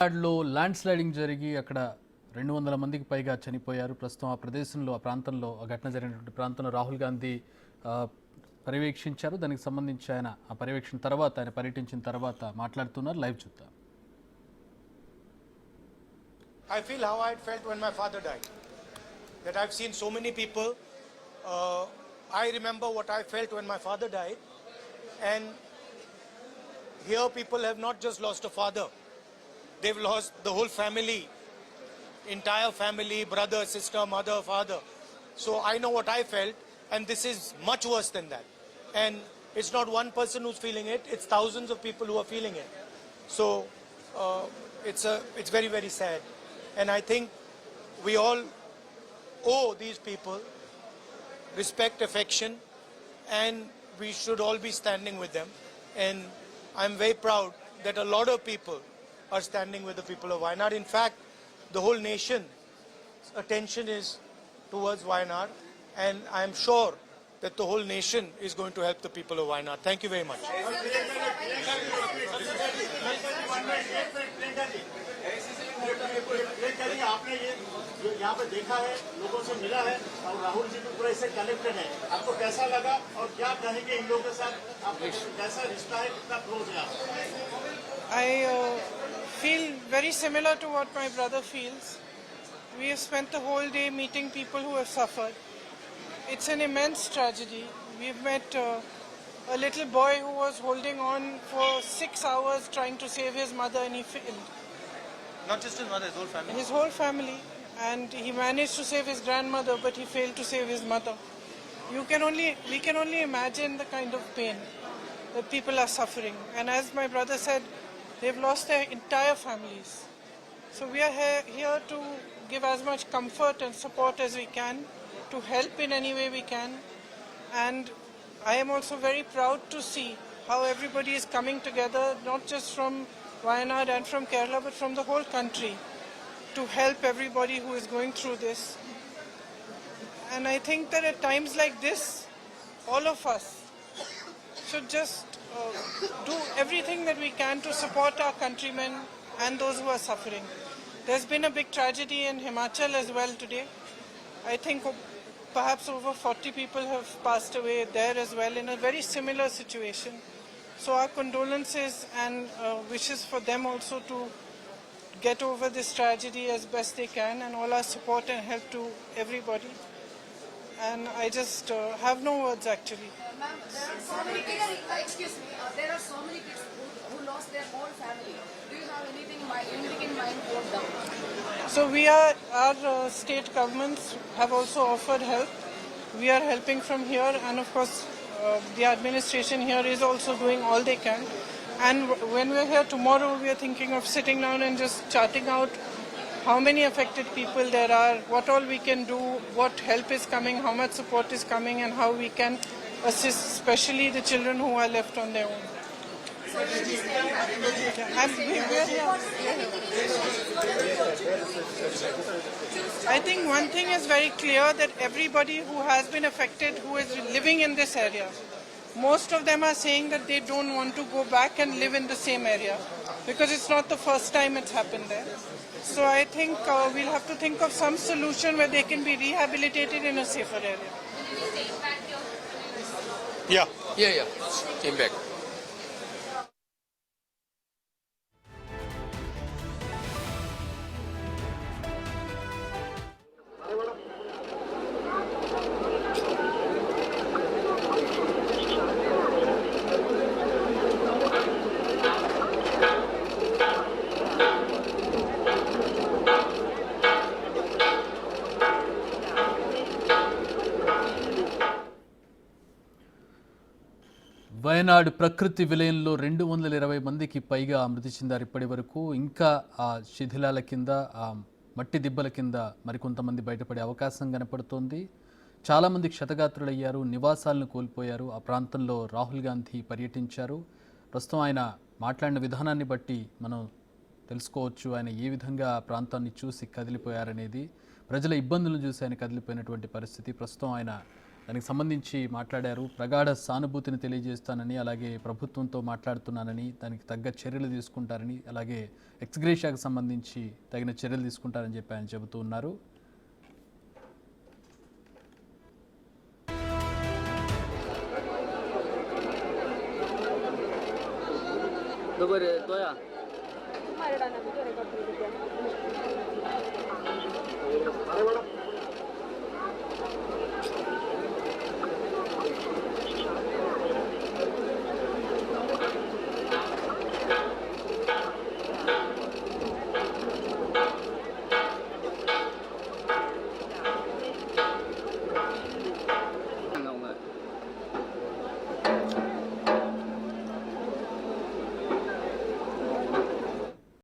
వయనాడులో land sliding జరిగి అక్కడ 200 మందికి పైగా చనిపోయారు. ప్రస్తుతం ఆ ప్రదేశంలో ఆ ప్రాంతంలో ఆ ఘటన జరిగినటువంటి ప్రాంతంలో రాహుల్ గాంధీ పర్యవేక్షించారు. దానికి సంబంధించి ఆయన ఆ పర్యవేక్షణ తర్వాత ఆయన పర్యటించిన తర్వాత మాట్లాడుతున్నారు. లైవ్ చూద్దాం. I feel how I felt when my father died. That I've seen so many people. I remember what I felt when my father died. And here people have not just lost a father. They've lost the whole family, entire family, brother, sister, mother, father. So I know what I felt, and this is much worse than that. And it's not one person who's feeling it, it's thousands of people who are feeling it. So it's very, very sad. And I think we all owe these people respect, affection, and we should all be standing with them. And I'm very proud that a lot of people are standing with the people of Wayanad. In fact, the whole nation's attention is towards Wayanad, and I'm sure that the whole nation is going to help the people of Wayanad. Thank you very much. आपने ये यहाँ पे देखा है, लोगों से मिला है और राहुल जी भी पूरा इससे कनेक्टेड है, आपको कैसा लगा और क्या कहेंगे इन लोगों के साथ, आपका कैसा रिश्ता है, कितना क्लोज है आप? I feel very similar to what my brother feels. We have spent the whole day meeting people who have suffered. It's an immense tragedy. We've met a little boy who was holding on for 6 hours trying to save his mother, and he failed. Not just his mother, his whole family. His whole family, and he managed to save his grandmother, but he failed to save his mother. We can only imagine the kind of pain that people are suffering. And as my brother said, they've lost their entire families. So we are here to give as much comfort and support as we can, to help in any way we can. And I am also very proud to see how everybody is coming together, not just from Wayanad and from Kerala, but from the whole country, to help everybody who is going through this. And I think that at times like this, all of us should just do everything that we can to support our countrymen and those who are suffering. There's been a big tragedy in Himachal as well today. I think perhaps over 40 people have passed away there as well in a very similar situation. So our condolences and wishes for them also to get over this tragedy as best they can, and all our support and help to everybody. And I just have no words actually. Ma'am, there are so many kids, excuse me, there are so many kids who lost their whole family. Do you have anything in mind for them? So our state governments have also offered help. We are helping from here, and of course the administration here is also doing all they can. And when we're here tomorrow, we are thinking of sitting down and just charting out how many affected people there are, what all we can do, what help is coming, how much support is coming, and how we can assist especially the children who are left on their own. I think one thing is very clear, that everybody who has been affected, who is living in this area, most of them are saying that they don't want to go back and live in the same area, because it's not the first time it's happened there. So I think we'll have to think of some solution where they can be rehabilitated in a safer area. Yeah. Came back. Wayanad ప్రకృతి విలయంలో 220 మందికి పైగా మృతి చెందారు ఇప్పటి వరకు. ఇంకా ఆ శిథిలాల కింద, ఆ మట్టి దిబ్బల కింద మరికొంతమంది బయటపడే అవకాశం కనపడుతోంది. చాలామంది క్షతగాత్రులయ్యారు, నివాసాలను కోల్పోయారు. ఆ ప్రాంతంలో రాహుల్ గాంధీ పర్యటించారు. ప్రస్తుతం ఆయన మాట్లాడిన విధానాన్ని బట్టి మనం తెలుసుకోవచ్చు ఆయన ఏ విధంగా ఆ ప్రాంతాన్ని చూసి కదిలిపోయారనేది. ప్రజల ఇబ్బందులను చూసి ఆయన కదిలిపోయినటువంటి పరిస్థితి. ప్రస్తుతం ఆయన దానికి సంబంధించి మాట్లాడారు. ప్రగాఢ సానుభూతిని తెలియజేస్తానని, అలాగే ప్రభుత్వంతో మాట్లాడుతున్నానని, దానికి తగ్గ చర్యలు తీసుకుంటారని, అలాగే ఎక్స్గ్రేషియాకు సంబంధించి తగిన చర్యలు తీసుకుంటారని చెప్పి ఆయన చెబుతూ ఉన్నారు. अरे मैडम